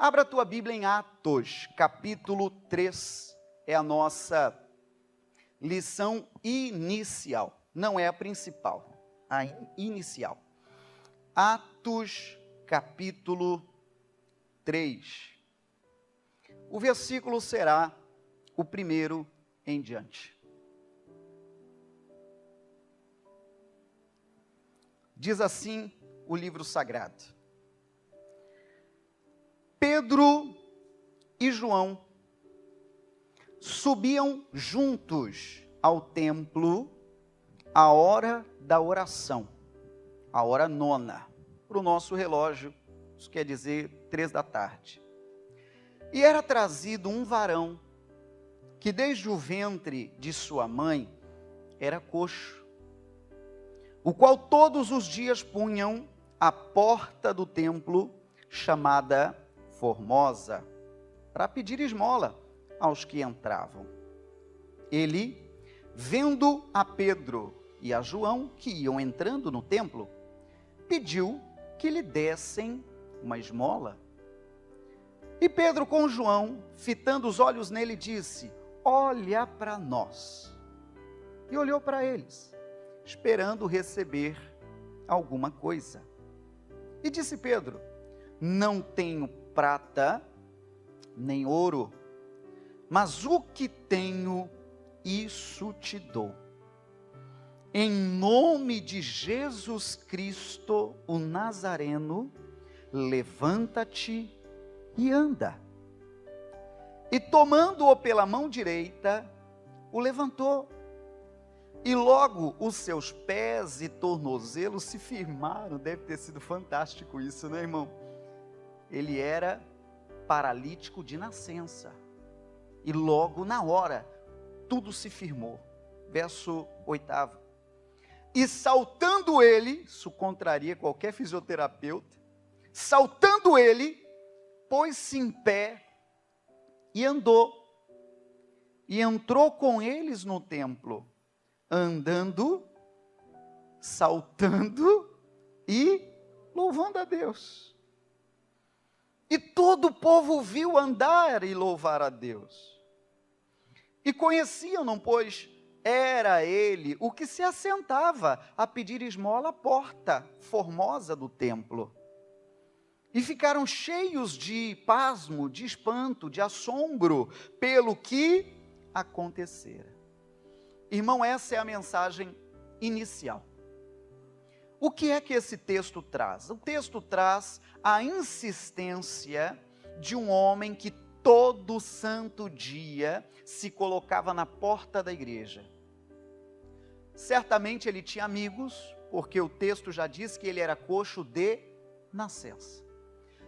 Abra a tua Bíblia em Atos, capítulo 3, é a nossa lição inicial, não é a principal, a inicial. Atos, capítulo 3. O versículo será o primeiro em diante. Diz assim o livro sagrado: Pedro e João subiam juntos ao templo à hora da oração, a hora nona, para o nosso relógio, isso quer dizer 15h. E era trazido um varão, que desde o ventre de sua mãe era coxo, o qual todos os dias punham à porta do templo, chamada Formosa, para pedir esmola aos que entravam. Ele, vendo a Pedro e a João, que iam entrando no templo, pediu que lhe dessem uma esmola. E Pedro com João, fitando os olhos nele, disse: olha para nós. E olhou para eles, esperando receber alguma coisa. E disse Pedro: não tenho prata nem ouro, mas o que tenho, isso te dou. Em nome de Jesus Cristo, o Nazareno, levanta-te e anda. E tomando-o pela mão direita, o levantou. E logo os seus pés e tornozelos se firmaram. Deve ter sido fantástico isso, né, irmão? Ele era paralítico de nascença. E logo na hora, tudo se firmou. Verso 8. E saltando ele, isso contraria qualquer fisioterapeuta, saltando ele, pôs-se em pé e andou. E entrou com eles no templo, andando, saltando e louvando a Deus. E todo o povo viu andar e louvar a Deus. E conheciam-no, pois era ele o que se assentava a pedir esmola à porta formosa do templo. E ficaram cheios de pasmo, de espanto, de assombro, pelo que acontecera. Irmão, essa é a mensagem inicial. O que é que esse texto traz? O texto traz a insistência de um homem que todo santo dia se colocava na porta da igreja. Certamente ele tinha amigos, porque o texto já diz que ele era coxo de nascença.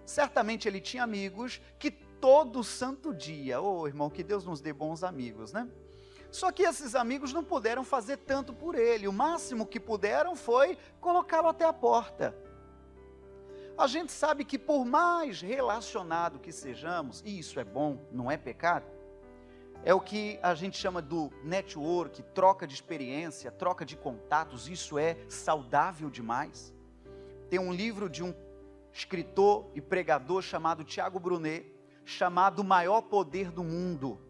Certamente ele tinha amigos que todo santo dia, irmão, que Deus nos dê bons amigos, né? Só que esses amigos não puderam fazer tanto por ele, o máximo que puderam foi colocá-lo até a porta. A gente sabe que por mais relacionado que sejamos, e isso é bom, não é pecado, é o que a gente chama do network, troca de experiência, troca de contatos, isso é saudável demais. Tem um livro de um escritor e pregador chamado Tiago Brunet, chamado O Maior Poder do Mundo.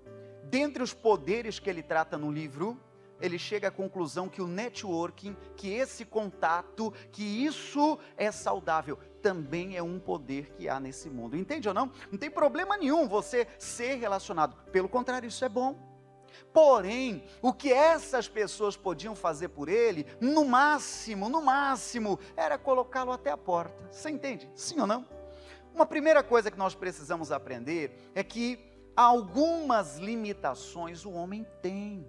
Dentre os poderes que ele trata no livro, ele chega à conclusão que o networking, que esse contato, que isso é saudável, também é um poder que há nesse mundo. Entende ou não? Não tem problema nenhum você ser relacionado. Pelo contrário, isso é bom. Porém, o que essas pessoas podiam fazer por ele, no máximo, era colocá-lo até a porta. Você entende? Sim ou não? Uma primeira coisa que nós precisamos aprender é que algumas limitações o homem tem.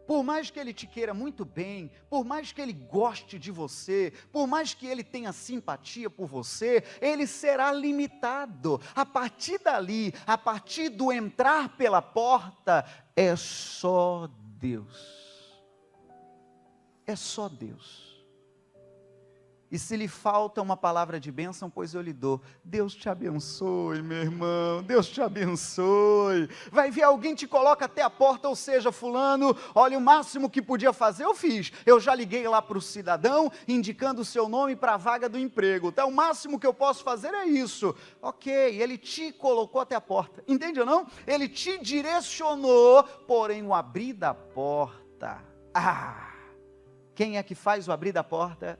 Por mais que ele te queira muito bem, por mais que ele goste de você, por mais que ele tenha simpatia por você, ele será limitado. A partir dali, a partir do entrar pela porta, é só Deus. É só Deus. E se lhe falta uma palavra de bênção, pois eu lhe dou. Deus te abençoe, meu irmão, Deus te abençoe. Vai ver, alguém te coloca até a porta, ou seja, fulano, olha, o máximo que podia fazer eu fiz. Eu já liguei lá para o cidadão, indicando o seu nome para a vaga do emprego. Então, o máximo que eu posso fazer é isso. Ok, ele te colocou até a porta, entende ou não? Ele te direcionou, porém o abrir da porta. Quem é que faz o abrir da porta?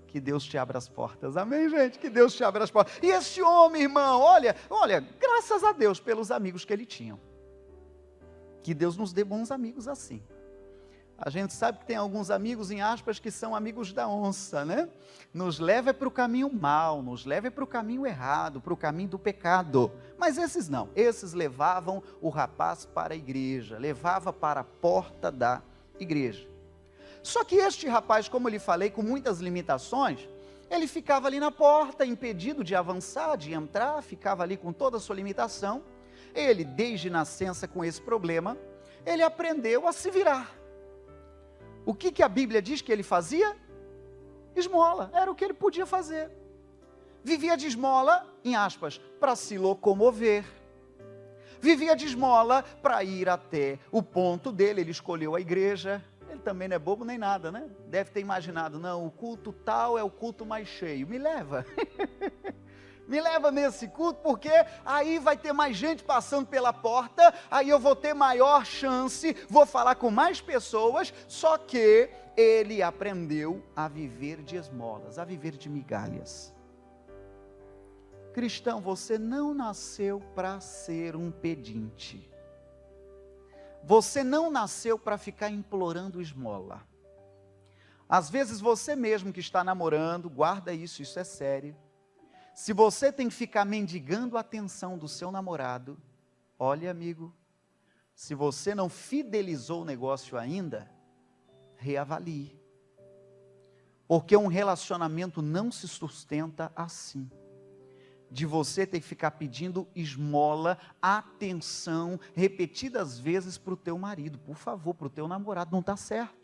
Que Deus te abra as portas, amém, gente? Que Deus te abra as portas. E esse homem, irmão, olha, graças a Deus pelos amigos que ele tinha. Que Deus nos dê bons amigos assim. A gente sabe que tem alguns amigos, em aspas, que são amigos da onça, né? Nos leva para o caminho mau, nos leva para o caminho errado, para o caminho do pecado. Mas esses não, esses levavam o rapaz para a igreja, levava para a porta da igreja. Só que este rapaz, como eu lhe falei, com muitas limitações, ele ficava ali na porta, impedido de avançar, de entrar, ficava ali com toda a sua limitação. Ele, desde nascença com esse problema, ele aprendeu a se virar. O que a Bíblia diz que ele fazia? Esmola, era o que ele podia fazer. Vivia de esmola, em aspas, para se locomover. Vivia de esmola para ir até o ponto dele, ele escolheu a igreja. Ele também não é bobo nem nada, né? Deve ter imaginado, não, o culto tal é o culto mais cheio. Me leva. Me leva nesse culto, porque aí vai ter mais gente passando pela porta, aí eu vou ter maior chance, vou falar com mais pessoas, só que ele aprendeu a viver de esmolas, a viver de migalhas. Cristão, você não nasceu para ser um pedinte. Você não nasceu para ficar implorando esmola. Às vezes você mesmo que está namorando, guarda isso é sério. Se você tem que ficar mendigando a atenção do seu namorado, olha, amigo, se você não fidelizou o negócio ainda, reavalie. Porque um relacionamento não se sustenta assim. De você ter que ficar pedindo esmola, atenção, repetidas vezes para o teu marido, por favor, para o teu namorado, não está certo.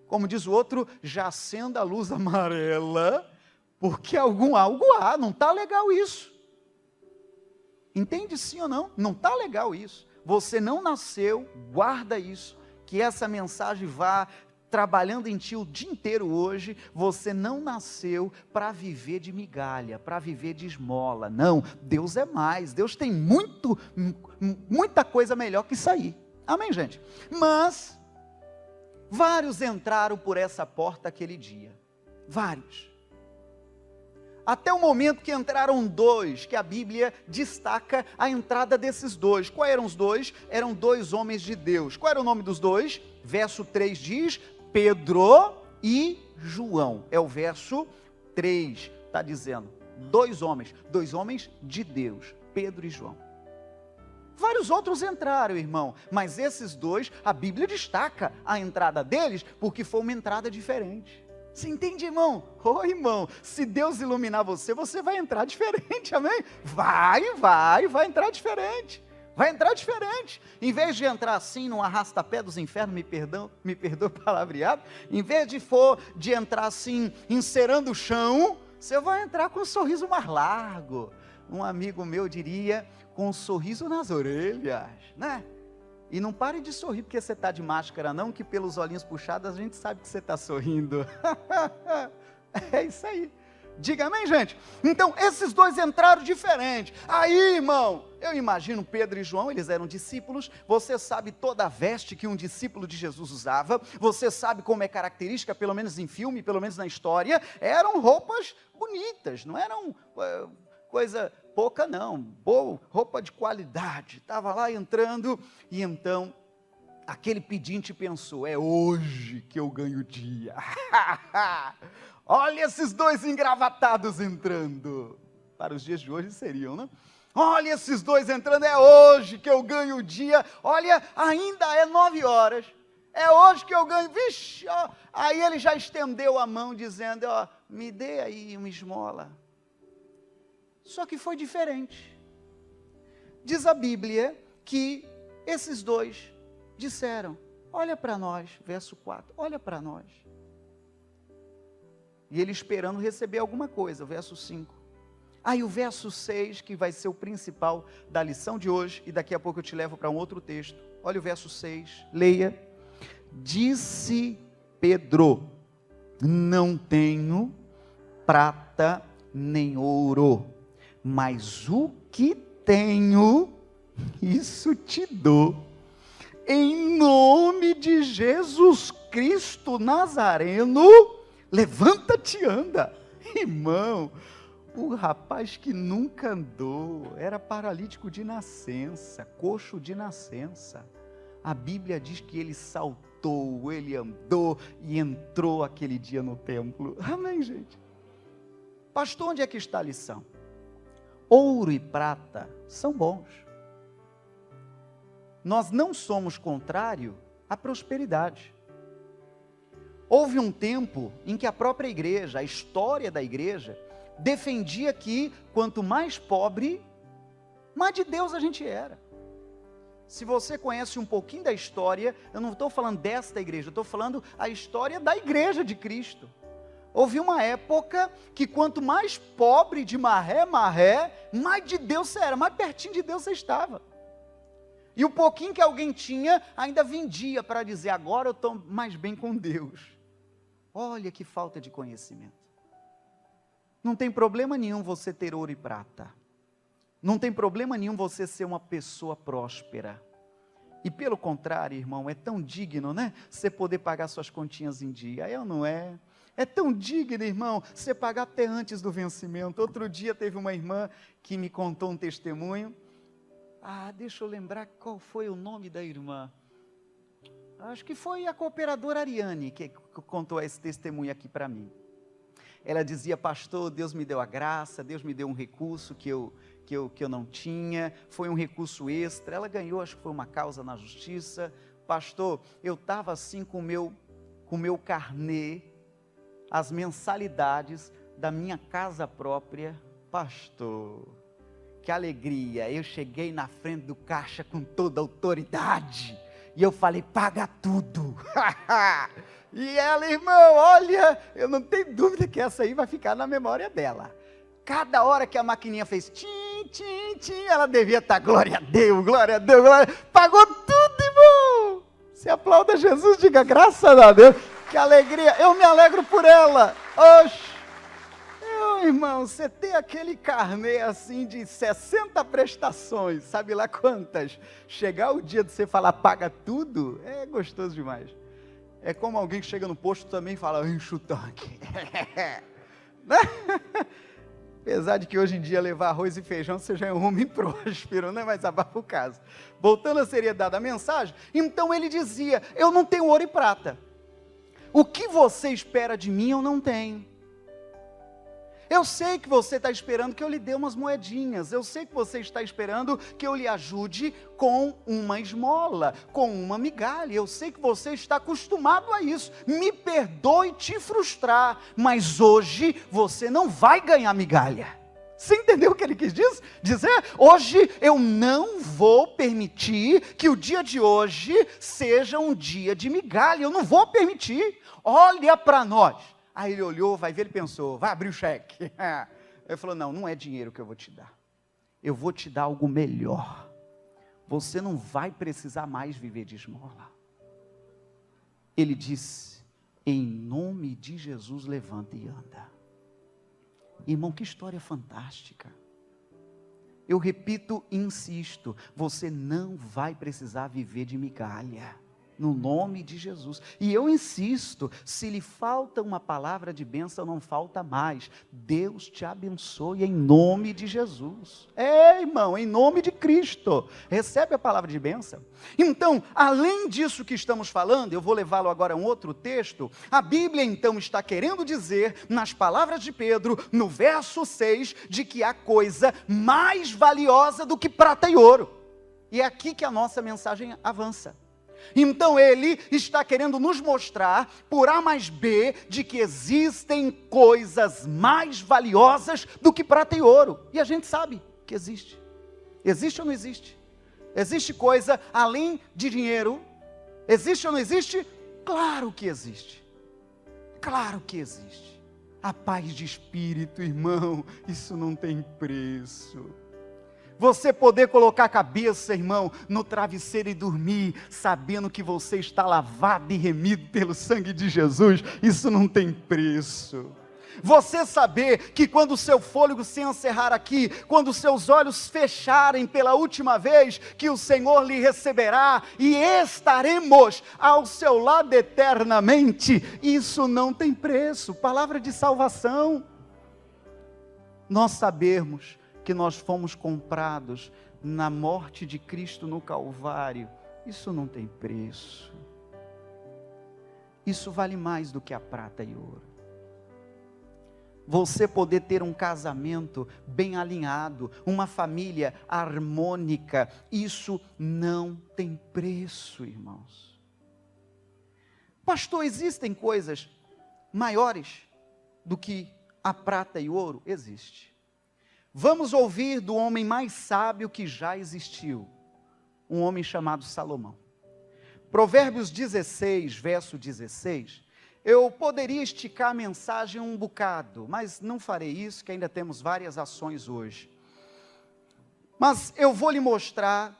Como diz o outro, já acenda a luz amarela, porque algo há, não está legal isso. Entende sim ou não? Não está legal isso. Você não nasceu, guarda isso, que essa mensagem vá trabalhando em ti o dia inteiro hoje. Você não nasceu para viver de migalha, para viver de esmola, não, Deus é mais, Deus tem muita coisa melhor que isso aí, amém, gente? Mas, vários entraram por essa porta aquele dia, vários, até o momento que entraram dois, que a Bíblia destaca a entrada desses dois. Quais eram os dois? Eram dois homens de Deus. Qual era o nome dos dois? Verso 3 diz, Pedro e João. É o verso 3, está dizendo, dois homens de Deus, Pedro e João. Vários outros entraram, irmão, mas esses dois, a Bíblia destaca a entrada deles, porque foi uma entrada diferente. Você entende, irmão? Irmão, se Deus iluminar você, você vai entrar diferente, amém? Vai entrar diferente. Vai entrar diferente. Em vez de entrar assim, num arrasta-pé dos infernos, me perdoa o palavreado, em vez de entrar assim, encerando o chão, você vai entrar com um sorriso mais largo. Um amigo meu diria, com um sorriso nas orelhas, né? E não pare de sorrir porque você está de máscara não, que pelos olhinhos puxados a gente sabe que você está sorrindo. É isso aí. Diga amém, gente? Então, esses dois entraram diferente. Aí, irmão, eu imagino Pedro e João, eles eram discípulos. Você sabe toda a veste que um discípulo de Jesus usava. Você sabe como é característica, pelo menos em filme, pelo menos na história. Eram roupas bonitas, não eram coisa pouca não, boa, roupa de qualidade. Estava lá entrando, e então aquele pedinte pensou, é hoje que eu ganho o dia. Olha esses dois engravatados entrando. Para os dias de hoje seriam, né? Olha esses dois entrando, é hoje que eu ganho o dia. Olha, ainda é 9 horas. É hoje que eu ganho. Vixe, ó. Aí ele já estendeu a mão dizendo, ó, me dê aí uma esmola. Só que foi diferente. Diz a Bíblia que esses dois disseram, olha para nós, verso 4, olha para nós. E ele esperando receber alguma coisa, o verso 5. Aí o verso 6, que vai ser o principal da lição de hoje, e daqui a pouco eu te levo para um outro texto. Olha o verso 6, leia. Disse Pedro: não tenho prata nem ouro, mas o que tenho, isso te dou. Em nome de Jesus Cristo Nazareno, levanta-te e anda. Irmão, o rapaz que nunca andou, era paralítico de nascença, coxo de nascença. A Bíblia diz que ele saltou, ele andou e entrou aquele dia no templo. Amém, gente? Pastor, onde é que está a lição? Ouro e prata são bons. Nós não somos contrário à prosperidade. Houve um tempo em que a própria igreja, a história da igreja, defendia que quanto mais pobre, mais de Deus a gente era. Se você conhece um pouquinho da história, eu não estou falando desta igreja, eu estou falando a história da igreja de Cristo. Houve uma época que quanto mais pobre de maré, mais de Deus você era, mais pertinho de Deus você estava. E o pouquinho que alguém tinha, ainda vendia para dizer, agora eu estou mais bem com Deus. Olha que falta de conhecimento. Não tem problema nenhum você ter ouro e prata. Não tem problema nenhum você ser uma pessoa próspera. E pelo contrário, irmão, é tão digno, né? Você poder pagar suas continhas em dia. É ou não é? É tão digno, irmão, você pagar até antes do vencimento. Outro dia teve uma irmã que me contou um testemunho. Deixa eu lembrar qual foi o nome da irmã. Acho que foi a cooperadora Ariane que contou esse testemunho aqui para mim. Ela dizia, pastor, Deus me deu a graça, Deus me deu um recurso que eu não tinha, foi um recurso extra, ela ganhou, acho que foi uma causa na justiça. Pastor, eu estava assim com o meu carnê, as mensalidades da minha casa própria. Pastor, que alegria, eu cheguei na frente do caixa com toda a autoridade, e eu falei, paga tudo. E ela, irmão, olha, eu não tenho dúvida que essa aí vai ficar na memória dela. Cada hora que a maquininha fez tim, tim, tim, ela devia estar, glória a Deus, glória a Deus, glória a Deus. Pagou tudo, irmão. Se aplauda Jesus, diga graças a Deus. Que alegria, eu me alegro por ela. Oxe. Irmão, você ter aquele carnê assim de 60 prestações, sabe lá quantas? Chegar o dia de você falar, paga tudo, é gostoso demais. É como alguém que chega no posto também e fala, enche o tanque. Apesar de que hoje em dia levar arroz e feijão você já é um homem próspero, né? Mas abafa o caso. Voltando à seriedade da mensagem, então ele dizia, eu não tenho ouro e prata. O que você espera de mim eu não tenho. Eu sei que você está esperando que eu lhe dê umas moedinhas, eu sei que você está esperando que eu lhe ajude com uma esmola, com uma migalha, eu sei que você está acostumado a isso, me perdoe te frustrar, mas hoje você não vai ganhar migalha. Você entendeu o que ele quis dizer? Hoje eu não vou permitir que o dia de hoje seja um dia de migalha, eu não vou permitir, olha para nós. Aí ele olhou, vai ver, ele pensou, vai abrir o cheque. Ele falou, não é dinheiro que eu vou te dar. Eu vou te dar algo melhor. Você não vai precisar mais viver de esmola. Ele disse, em nome de Jesus, levanta e anda. Irmão, que história fantástica. Eu repito e insisto, você não vai precisar viver de migalha. No nome de Jesus. E eu insisto, se lhe falta uma palavra de bênção, não falta mais. Deus te abençoe em nome de Jesus. Irmão, em nome de Cristo. Recebe a palavra de bênção. Então, além disso que estamos falando, eu vou levá-lo agora a um outro texto. A Bíblia então está querendo dizer, nas palavras de Pedro, no verso 6, de que há coisa mais valiosa do que prata e ouro. E é aqui que a nossa mensagem avança. Então ele está querendo nos mostrar, por A mais B, de que existem coisas mais valiosas do que prata e ouro. E a gente sabe que existe. Existe ou não existe? Existe coisa além de dinheiro? Existe ou não existe? Claro que existe. Claro que existe. A paz de espírito, irmão, isso não tem preço. Você poder colocar a cabeça, irmão, no travesseiro e dormir, sabendo que você está lavado e remido pelo sangue de Jesus, isso não tem preço. Você saber que quando o seu fôlego se encerrar aqui, quando os seus olhos fecharem pela última vez, que o Senhor lhe receberá e estaremos ao seu lado eternamente, isso não tem preço. Palavra de salvação. Nós sabemos que nós fomos comprados na morte de Cristo no Calvário, isso não tem preço. Isso vale mais do que a prata e ouro. Você poder ter um casamento bem alinhado, uma família harmônica, isso não tem preço, irmãos. Pastor, existem coisas maiores do que a prata e o ouro? Existe. Vamos ouvir do homem mais sábio que já existiu, um homem chamado Salomão. Provérbios 16, verso 16, eu poderia esticar a mensagem um bocado, mas não farei isso, que ainda temos várias ações hoje. Mas eu vou lhe mostrar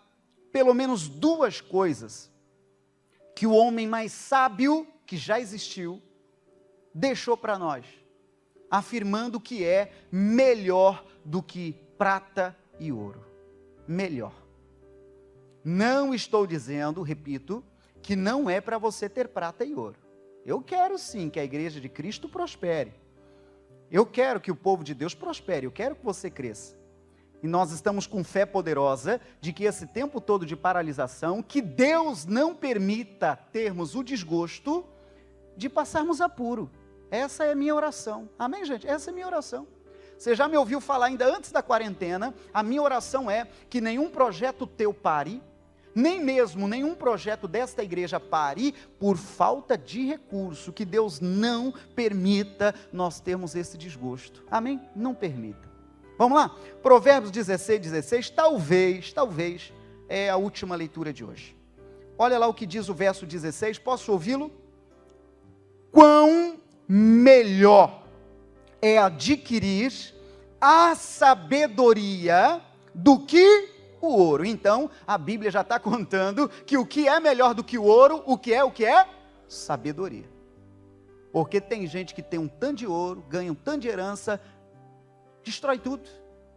pelo menos duas coisas que o homem mais sábio que já existiu deixou para nós, afirmando que é melhor do que prata e ouro. Melhor. Não estou dizendo, repito, que não é para você ter prata e ouro. Eu quero sim que a igreja de Cristo prospere. Eu quero que o povo de Deus prospere. Eu quero que você cresça. E nós estamos com fé poderosa de que esse tempo todo de paralisação, que Deus não permita termos o desgosto de passarmos apuro. Essa é a minha oração. Amém, gente? Essa é a minha oração. Você já me ouviu falar ainda antes da quarentena, a minha oração é que nenhum projeto teu pare, nem mesmo nenhum projeto desta igreja pare por falta de recurso, que Deus não permita nós termos esse desgosto. Amém? Não permita. Vamos lá? Provérbios 16, 16, talvez é a última leitura de hoje. Olha lá o que diz o verso 16, posso ouvi-lo? Quão melhor é adquirir a sabedoria do que o ouro. Então, a Bíblia já está contando que o que é melhor do que o ouro, o que é? Sabedoria. Porque tem gente que tem um tanto de ouro, ganha um tanto de herança, destrói tudo.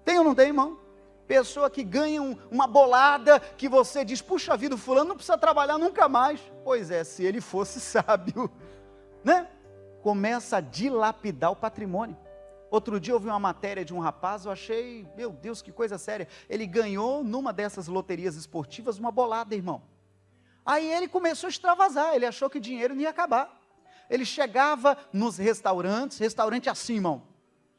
Tem ou não tem, irmão? Pessoa que ganha uma bolada, que você diz, puxa vida, o fulano não precisa trabalhar nunca mais. Pois é, se ele fosse sábio, né? Começa a dilapidar o patrimônio. Outro dia eu vi uma matéria de um rapaz, eu achei, meu Deus, que coisa séria. Ele ganhou numa dessas loterias esportivas uma bolada, irmão. Aí ele começou a extravasar, ele achou que o dinheiro não ia acabar. Ele chegava nos restaurantes, restaurante assim, irmão,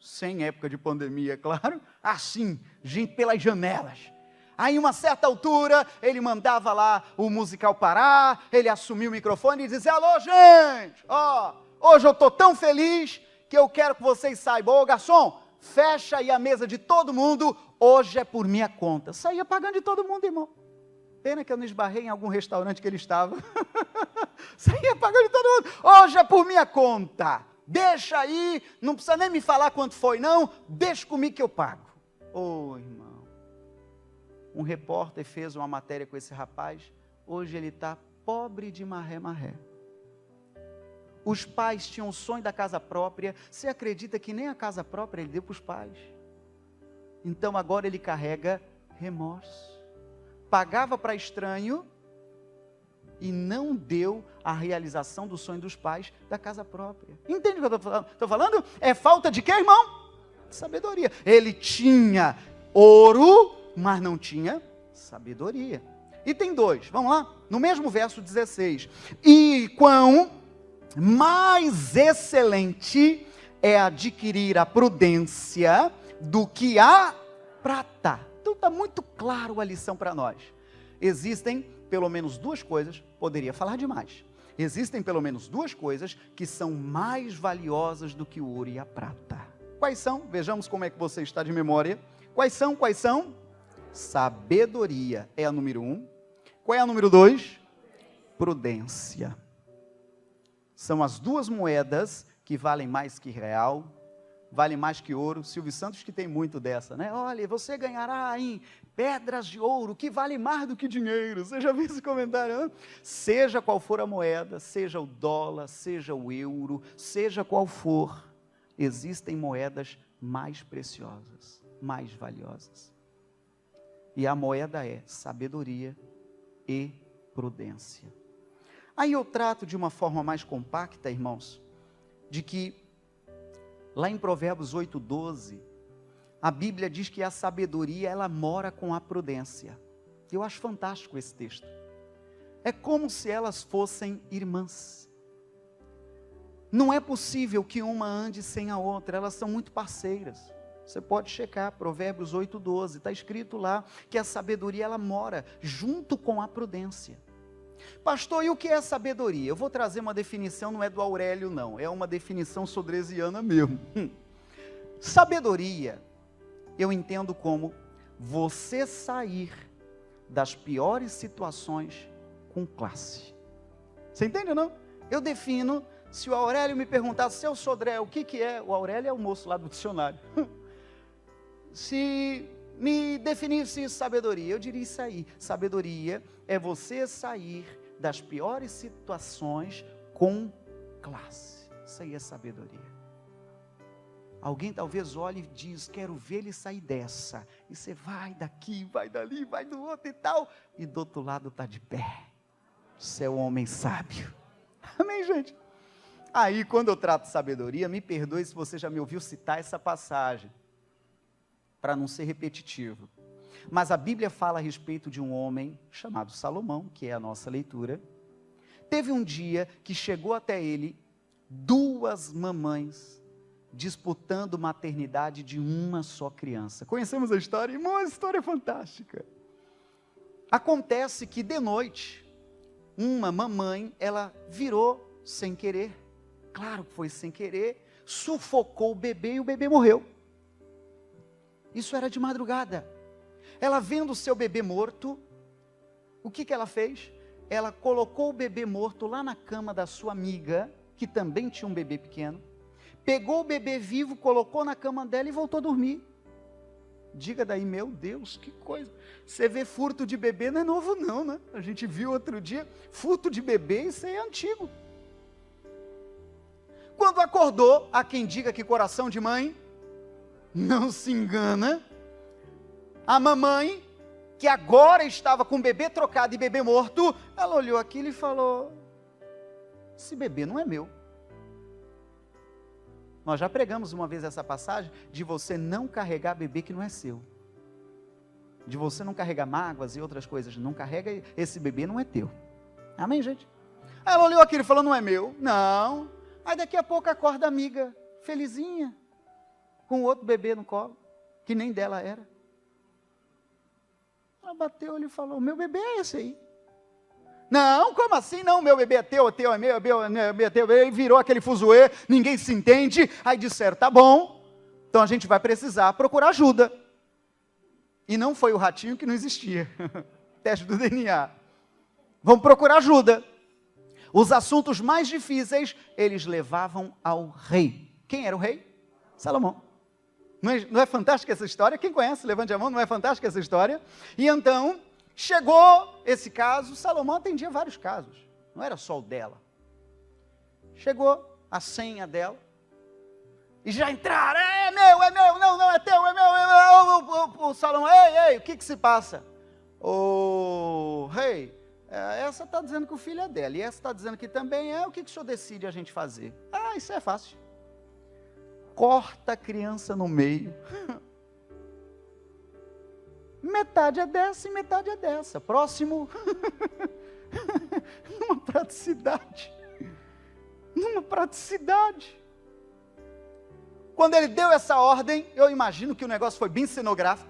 sem época de pandemia, é claro, assim, gente pelas janelas. Aí, em uma certa altura, ele mandava lá o musical parar, ele assumia o microfone e dizia, alô, gente, ó, hoje eu estou tão feliz que eu quero que vocês saibam, ô garçom, fecha aí a mesa de todo mundo, hoje é por minha conta. Saía pagando de todo mundo, irmão. Pena que eu não esbarrei em algum restaurante que ele estava. Saía pagando de todo mundo, hoje é por minha conta. Deixa aí, não precisa nem me falar quanto foi não, deixa comigo que eu pago. Ô irmão, um repórter fez uma matéria com esse rapaz, hoje ele está pobre de marré. Os pais tinham o sonho da casa própria, você acredita que nem a casa própria ele deu para os pais? Então agora ele carrega remorso, pagava para estranho e não deu a realização do sonho dos pais da casa própria. Entende o que eu estou falando? Estou falando? É falta de quê, irmão? Sabedoria. Ele tinha ouro, mas não tinha sabedoria. E tem dois, vamos lá? No mesmo verso 16. E quão mais excelente é adquirir a prudência do que a prata. Então está muito claro a lição para nós. Existem pelo menos duas coisas, poderia falar demais. Existem pelo menos duas coisas que são mais valiosas do que o ouro e a prata. Quais são? Vejamos como é que você está de memória. Quais são? Sabedoria é a número 1. Qual é a número 2? Prudência. São as duas moedas que valem mais que real, vale mais que ouro. Silvio Santos que tem muito dessa, né? Olha, você ganhará em pedras de ouro, que vale mais do que dinheiro. Você já viu esse comentário? Hein? Seja qual for a moeda, seja o dólar, seja o euro, seja qual for, existem moedas mais preciosas, mais valiosas. E a moeda é sabedoria e prudência. Aí eu trato de uma forma mais compacta, irmãos, de que lá em Provérbios 8:12, a Bíblia diz que a sabedoria, ela mora com a prudência. Eu acho fantástico esse texto. É como se elas fossem irmãs. Não é possível que uma ande sem a outra, elas são muito parceiras. Você pode checar, Provérbios 8:12, está escrito lá que a sabedoria, ela mora junto com a prudência. Pastor, e o que é sabedoria? Eu vou trazer uma definição, não é do Aurélio não, é uma definição sodresiana mesmo. Sabedoria, eu entendo como você sair das piores situações com classe. Você entende não? Eu defino, se o Aurélio me perguntasse, seu Sodré, o que é? O Aurélio é o moço lá do dicionário. Se me definisse sabedoria, eu diria isso aí. Sabedoria é você sair das piores situações com classe. Isso aí é sabedoria. Alguém talvez olhe e diz, quero ver ele sair dessa. E você vai daqui, vai dali, vai do outro e tal. E do outro lado está de pé. Você é um homem sábio. Amém, gente? Aí, quando eu trato de sabedoria, me perdoe se você já me ouviu citar essa passagem, para não ser repetitivo. Mas a Bíblia fala a respeito de um homem chamado Salomão, que é a nossa leitura. Teve um dia que chegou até ele 2 mamães disputando maternidade de uma só criança. Conhecemos a história? Irmão, a história é fantástica. Acontece que de noite, uma mamãe, ela virou sem querer, claro que foi sem querer, sufocou o bebê e o bebê morreu. Isso era de madrugada. Ela vendo o seu bebê morto, o que ela fez? Ela colocou o bebê morto lá na cama da sua amiga, que também tinha um bebê pequeno, pegou o bebê vivo, colocou na cama dela e voltou a dormir. Diga daí, meu Deus, que coisa. Você vê furto de bebê, não é novo não, né? A gente viu outro dia, furto de bebê, isso aí é antigo. Quando acordou, há quem diga que coração de mãe não se engana, a mamãe, que agora estava com o bebê trocado e bebê morto, ela olhou aquilo e falou, esse bebê não é meu. Nós já pregamos uma vez essa passagem, de você não carregar bebê que não é seu, de você não carregar mágoas e outras coisas, não carrega, esse bebê não é teu, amém gente? Aí ela olhou aquilo e falou, não é meu, não, aí daqui a pouco acorda a amiga, felizinha, com outro bebê no colo, que nem dela era. Ela bateu e falou, meu bebê é esse aí. Não, como assim? Não, meu bebê é teu, é meu, é teu. E virou aquele fuzuê, ninguém se entende. Aí disseram, tá bom, então a gente vai precisar procurar ajuda. E não foi o ratinho que não existia. Teste do DNA. Vamos procurar ajuda. Os assuntos mais difíceis, eles levavam ao rei. Quem era o rei? Salomão. Não é fantástica essa história? Quem conhece, levante a mão, não é fantástica essa história? E então, chegou esse caso, Salomão atendia vários casos, não era só o dela. Chegou a senha dela, e já entraram, é meu, não é teu, é meu, o Salomão, ei, o que se passa? O rei, essa está dizendo que o filho é dela, e essa está dizendo que também é, o que o senhor decide a gente fazer? Ah, isso é fácil. Corta a criança no meio. Metade é dessa e metade é dessa. Próximo. Numa praticidade. Quando ele deu essa ordem, eu imagino que o negócio foi bem cenográfico.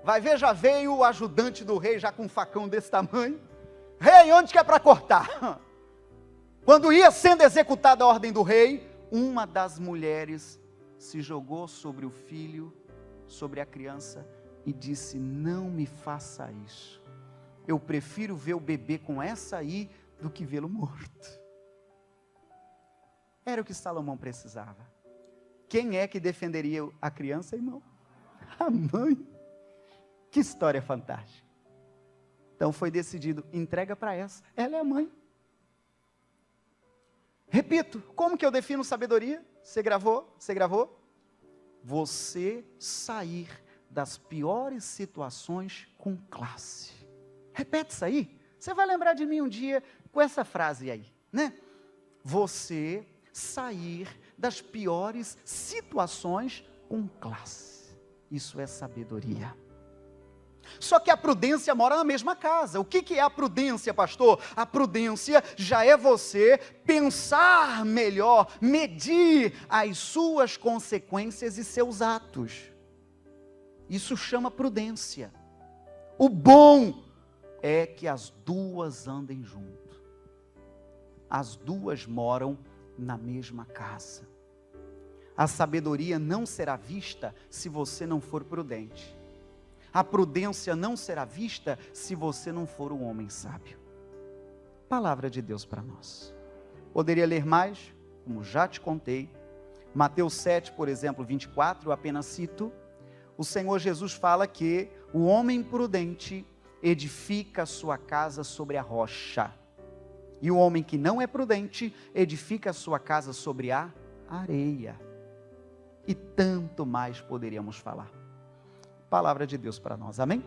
Vai ver, já veio o ajudante do rei, já com um facão desse tamanho. Rei, onde que é para cortar? Quando ia sendo executada a ordem do rei, uma das mulheres se jogou sobre o filho, sobre a criança, e disse, não me faça isso, eu prefiro ver o bebê com essa aí, do que vê-lo morto. Era o que Salomão precisava. Quem é que defenderia a criança, irmão? A mãe. Que história fantástica. Então foi decidido, entrega para essa. Ela é a mãe. Repito, como que eu defino sabedoria? Você gravou? Você gravou? Você sair das piores situações com classe. Repete isso aí. Você vai lembrar de mim um dia com essa frase aí, né? Você sair das piores situações com classe. Isso é sabedoria. Só que a prudência mora na mesma casa. O que é a prudência, pastor? A prudência já é você pensar melhor, medir as suas consequências e seus atos. Isso chama prudência. O bom é que as duas andem junto. As duas moram na mesma casa. A sabedoria não será vista se você não for prudente. A prudência não será vista se você não for um homem sábio. Palavra de Deus para nós. Poderia ler mais, como já te contei. Mateus 7, por exemplo, 24, eu apenas cito. O Senhor Jesus fala que o homem prudente edifica a sua casa sobre a rocha. E o homem que não é prudente edifica a sua casa sobre a areia. E tanto mais poderíamos falar. Palavra de Deus para nós, amém?